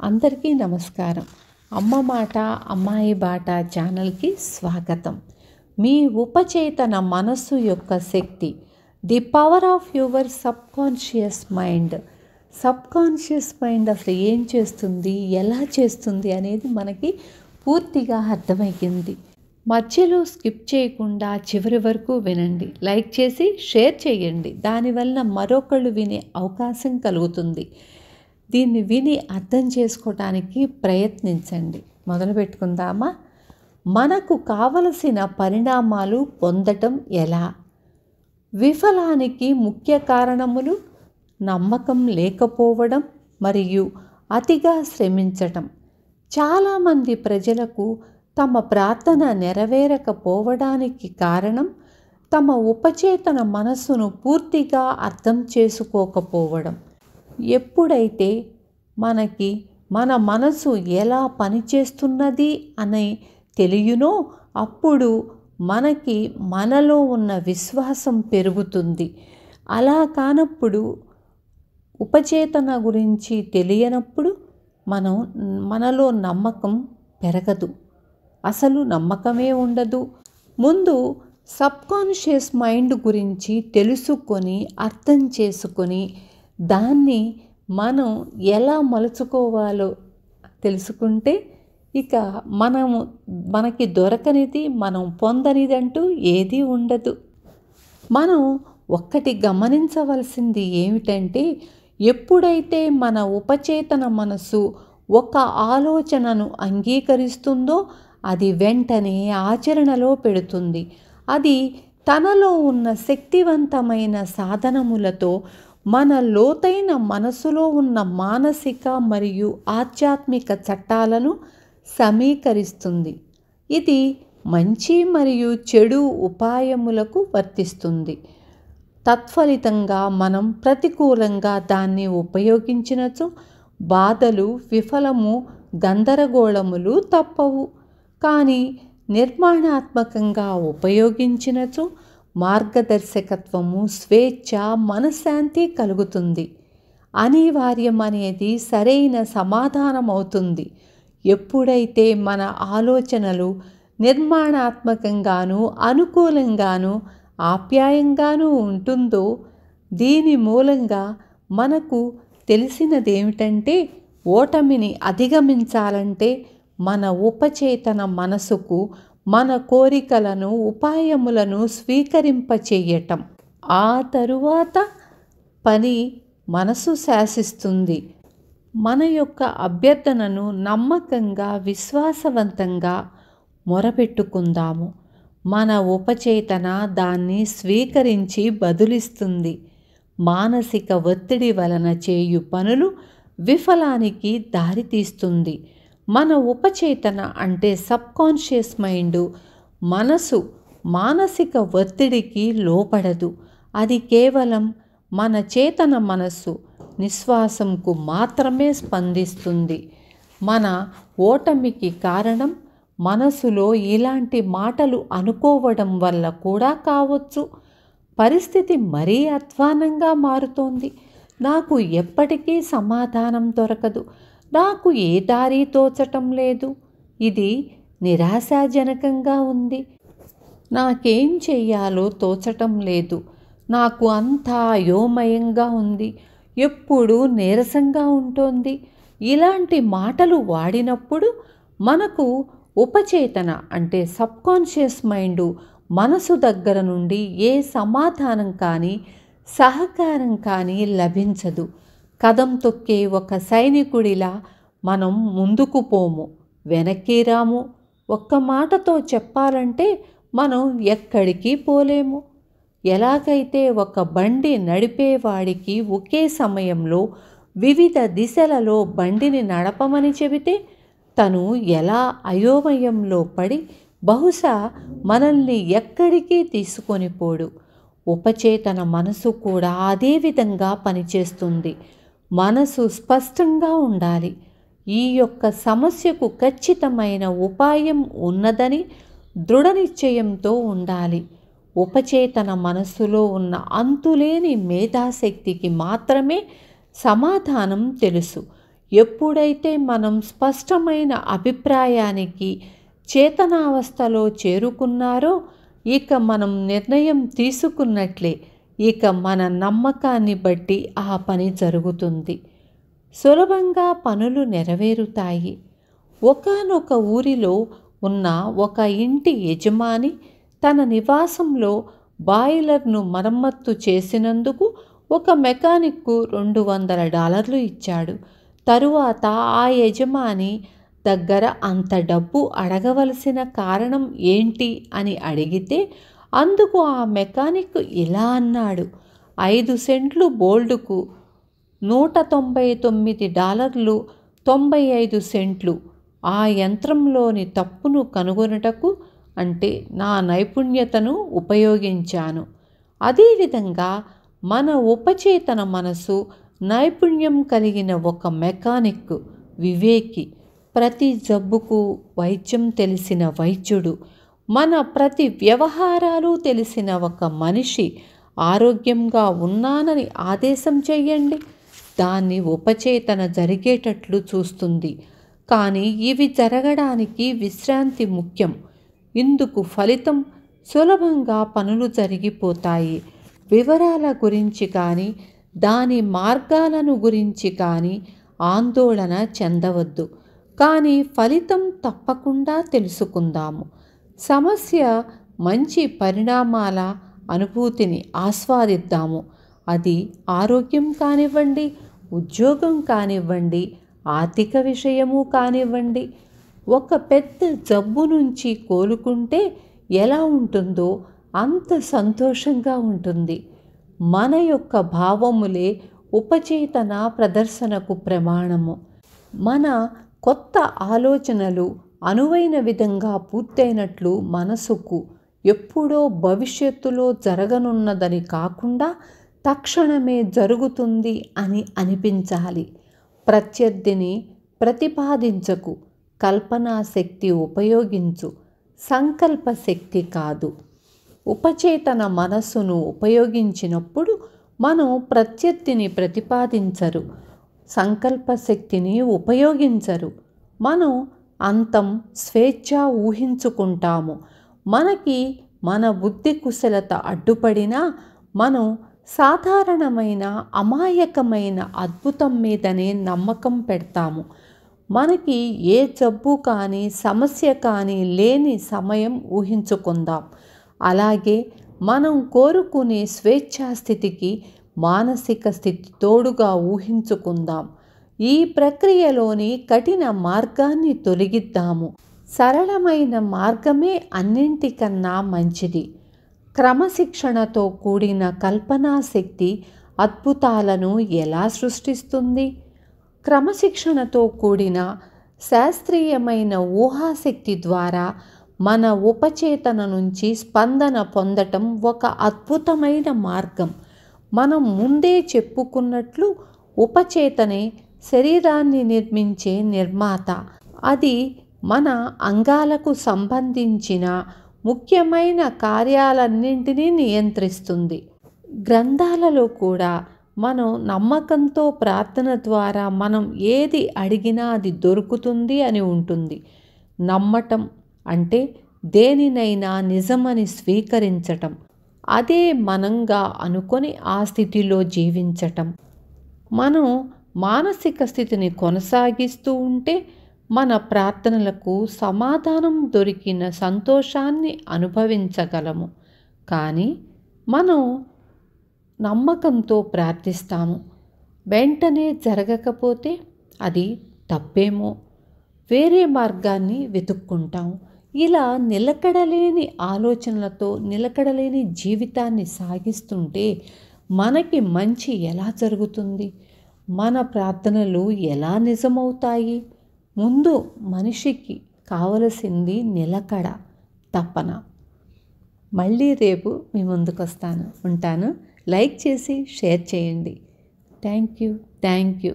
అందరికీ నమస్కారం. అమ్మ మాట అమ్మాయి బాట ఛానల్కి స్వాగతం. మీ ఉపచేతన మనస్సు యొక్క శక్తి, the power of your subconscious mind. Subconscious mind అసలు ఏం చేస్తుంది, ఎలా చేస్తుంది అనేది మనకి పూర్తిగా అర్థమైంది. మధ్యలో స్కిప్ చేయకుండా చివరి వరకు వినండి. లైక్ చేసి షేర్ చేయండి. దానివల్ల మరొకళ్ళు వినే అవకాశం కలుగుతుంది. దీన్ని విని అర్థం చేసుకోవడానికి ప్రయత్నించండి. మొదలు పెట్టుకుందామా? మనకు కావలసిన పరిణామాలు పొందటం ఎలా? విఫలానికి ముఖ్య కారణములు నమ్మకం లేకపోవడం మరియు అతిగా శ్రమించటం. చాలామంది ప్రజలకు తమ ప్రార్థన నెరవేరకపోవడానికి కారణం తమ ఉపచేతన మనస్సును పూర్తిగా అర్థం చేసుకోకపోవడం. ఎప్పుడైతే మనకి మన మనసు ఎలా పనిచేస్తున్నది అని తెలియనో అప్పుడు మనకి మనలో ఉన్న విశ్వాసం పెరుగుతుంది. అలా కానప్పుడు, ఉపచేతన గురించి తెలియనప్పుడు మనలో నమ్మకం పెరగదు, అసలు నమ్మకమే ఉండదు. ముందు సబ్కాన్షియస్ మైండ్ గురించి తెలుసుకొని అర్థం చేసుకొని దాన్ని మనం ఎలా మలుచుకోవాలో తెలుసుకుంటే ఇక మనకి దొరకనిది, మనం పొందనిదంటూ ఏదీ ఉండదు. మనం ఒక్కటి గమనించవలసింది ఏమిటంటే, ఎప్పుడైతే మన ఉపచేతన మనసు ఒక ఆలోచనను అంగీకరిస్తుందో అది వెంటనే ఆచరణలో పెడుతుంది. అది తనలో ఉన్న శక్తివంతమైన సాధనములతో మన లోతైన మనసులో ఉన్న మానసిక మరియు ఆధ్యాత్మిక చట్టాలను సమీకరిస్తుంది. ఇది మంచి మరియు చెడు ఉపాయములకు వర్తిస్తుంది. తత్ఫలితంగా మనం ప్రతికూలంగా దాన్ని ఉపయోగించినచో బాధలు, విఫలము, గందరగోళములు తప్పవు. కానీ నిర్మాణాత్మకంగా ఉపయోగించినచో మార్గదర్శకత్వము, స్వేచ్ఛ, మనశ్శాంతి కలుగుతుంది. అనివార్యం అనేది సరైన సమాధానం అవుతుంది. ఎప్పుడైతే మన ఆలోచనలు నిర్మాణాత్మకంగాను, అనుకూలంగాను, ఆప్యాయంగాను ఉంటుందో, దీని మూలంగా మనకు తెలిసినదేమిటంటే, ఓటమిని అధిగమించాలంటే మన ఉపచేతన మనసుకు మన కోరికలను, ఉపాయములను స్వీకరింపచేయటం. ఆ తరువాత పని మనసు శాసిస్తుంది. మన యొక్క అభ్యర్థనను నమ్మకంగా, విశ్వాసవంతంగా మొరపెట్టుకుందాము. మన ఉపచేతన దాన్ని స్వీకరించి బదులిస్తుంది. మానసిక ఒత్తిడి వలన చేయు పనులు విఫలానికి దారితీస్తుంది. మన ఉపచేతన అంటే సబ్కాన్షియస్ మైండ్ మనసు మానసిక ఒత్తిడికి లోపడదు. అది కేవలం మన చేతన మనస్సు నిశ్వాసంకు మాత్రమే స్పందిస్తుంది. మన ఓటమికి కారణం మనసులో ఇలాంటి మాటలు అనుకోవడం వల్ల కూడా కావచ్చు. పరిస్థితి మరీ అధ్వానంగా మారుతోంది. నాకు ఎప్పటికీ సమాధానం దొరకదు. నాకు ఏ దారి తోచటం లేదు. ఇది నిరాశాజనకంగా ఉంది. నాకేం చెయ్యాలో తోచటం లేదు. నాకు అంతా అయోమయంగా ఉంది. ఎప్పుడూ నీరసంగా ఉంటోంది. ఇలాంటి మాటలు వాడినప్పుడు మనకు ఉపచేతన అంటే సబ్కాన్షియస్ మైండ్ మనసు దగ్గర నుండి ఏ సమాధానం కానీ, సహకారం కానీ లభించదు. కదం తొక్కే ఒక సైనికుడిలా మనం ముందుకు పోము, వెనక్కి రాము. ఒక్క మాటతో చెప్పాలంటే మనం ఎక్కడికి పోలేము. ఎలాగైతే ఒక బండి నడిపేవాడికి ఒకే సమయంలో వివిధ దిశలలో బండిని నడపమని చెబితే తను ఎలా అయోమయంలో పడి బహుశా మనల్ని ఎక్కడికి తీసుకొని పోడు. ఉపచేతన మనసు కూడా అదే విధంగా పనిచేస్తుంది. మనసు స్పష్టంగా ఉండాలి. ఈ యొక్క సమస్యకు ఖచ్చితమైన ఉపాయం ఉన్నదని దృఢ నిశ్చయంతో ఉండాలి. ఉపచేతన మనస్సులో ఉన్న అంతులేని మేధాశక్తికి మాత్రమే సమాధానం తెలుసు. ఎప్పుడైతే మనం స్పష్టమైన అభిప్రాయానికి చేతనావస్థలో చేరుకున్నారో ఇక మనం నిర్ణయం తీసుకున్నట్లే. ఇక మన నమ్మకాన్ని బట్టి ఆ పని జరుగుతుంది. సులభంగా పనులు నెరవేరుతాయి. ఒకానొక ఊరిలో ఉన్న ఒక ఇంటి యజమాని తన నివాసంలో బాయిలర్ను మరమ్మత్తు చేసినందుకు ఒక మెకానిక్కు $200 ఇచ్చాడు. తరువాత ఆ యజమాని దగ్గర అంత డబ్బు అడగవలసిన కారణం ఏంటి అని అడిగితే అందుకు ఆ మెకానిక్ ఇలా అన్నాడు: 5 సెంట్లు బోల్డుకు $199 95 సెంట్లు. ఆ యంత్రంలోని తప్పును కనుగొనుటకు అంటే నా నైపుణ్యతను ఉపయోగించాను. అదేవిధంగా మన ఉపచేతన మనసు నైపుణ్యం కలిగిన ఒక మెకానిక్, వివేకి, ప్రతి జబ్బుకు వైద్యం తెలిసిన వైద్యుడు, మన ప్రతి వ్యవహారాలు తెలిసిన ఒక మనిషి ఆరోగ్యంగా ఉన్నానని ఆదేశం చెయ్యండి, దాన్ని ఉపచేతన జరిగేటట్లు చూస్తుంది. కానీ ఇవి జరగడానికి విశ్రాంతి ముఖ్యం. ఇందుకు ఫలితం సులభంగా పనులు జరిగిపోతాయి. వివరాల గురించి కానీ దాని మార్గాలను గురించి కానీ ఆందోళన చెందవద్దు. కానీ ఫలితం తప్పకుండా తెలుసుకుందాము. సమస్య మంచి పరిణామాల అనుభూతిని ఆస్వాదిద్దాము. అది ఆరోగ్యం కానివ్వండి, ఉద్యోగం కానివ్వండి, ఆర్థిక విషయము కానివ్వండి. ఒక పెద్ద జబ్బు నుంచి కోలుకుంటే ఎలా ఉంటుందో అంత సంతోషంగా ఉంటుంది. మన యొక్క భావములే ఉపచేతన ప్రదర్శనకు ప్రమాణము. మన కొత్త ఆలోచనలు అనువైన విధంగా పూర్తయినట్లు మనసుకు ఎప్పుడో భవిష్యత్తులో జరగనున్నదని కాకుండా తక్షణమే జరుగుతుంది అని అనిపించాలి. ప్రత్యర్థిని ప్రతిపాదించకు, కల్పనా శక్తి ఉపయోగించు, సంకల్ప శక్తి కాదు. ఉపచేతన మనస్సును ఉపయోగించినప్పుడు మనం ప్రత్యర్థిని ప్రతిపాదించరు, సంకల్ప శక్తిని ఉపయోగించరు. మనం అంతం స్వేచ్ఛ ఊహించుకుంటాము. మనకి మన బుద్ధి కుశలత అడ్డుపడినా మనం సాధారణమైన అమాయకమైన అద్భుతం మీదనే నమ్మకం పెడతాము. మనకి ఏ జబ్బు కానీ సమస్య కానీ లేని సమయం ఊహించుకుందాం. అలాగే మనం కోరుకునే స్వేచ్ఛాస్థితికి మానసిక స్థితి తోడుగా ఊహించుకుందాం. ఈ ప్రక్రియలోని కఠిన మార్గాన్ని తొలగిద్దాము. సరళమైన మార్గమే అన్నింటికన్నా మంచిది. క్రమశిక్షణతో కూడిన కల్పనా శక్తి అద్భుతాలను ఎలా సృష్టిస్తుంది? క్రమశిక్షణతో కూడిన శాస్త్రీయమైన ఊహాశక్తి ద్వారా మన ఉపచేతన నుంచి స్పందన పొందటం ఒక అద్భుతమైన మార్గం. మనం ముందే చెప్పుకున్నట్లు ఉపచేతనే శరీరాన్ని నిర్మించే నిర్మాత. అది మన అంగాలకు సంబంధించిన ముఖ్యమైన కార్యాలన్నింటినీ నియంత్రిస్తుంది. గ్రంథాలలో కూడా మనం నమ్మకంతో ప్రార్థన ద్వారా మనం ఏది అడిగినా అది దొరుకుతుంది అని ఉంటుంది. నమ్మటం అంటే దేనినైనా నిజమని స్వీకరించటం, అదే మనంగా అనుకొని ఆ స్థితిలో జీవించటం. మనం మానసిక స్థితిని కొనసాగిస్తూ ఉంటే మన ప్రార్థనలకు సమాధానం దొరికిన సంతోషాన్ని అనుభవించగలము. కానీ మనం నమ్మకంతో ప్రార్థిస్తాము, వెంటనే జరగకపోతే అది తప్పేమో, వేరే మార్గాన్ని వెతుక్కుంటాము. ఇలా నిలకడలేని ఆలోచనలతో నిలకడలేని జీవితాన్ని సాగిస్తుంటే మనకి మంచి ఎలా జరుగుతుంది? మన ప్రార్థనలు ఎలా నిజమవుతాయి? ముందు మనిషికి కావలసింది నిలకడ, తపన. మళ్ళీ రేపు మీ ముందుకు వస్తాను. ఉంటాను. లైక్ చేసి షేర్ చేయండి. Thank you.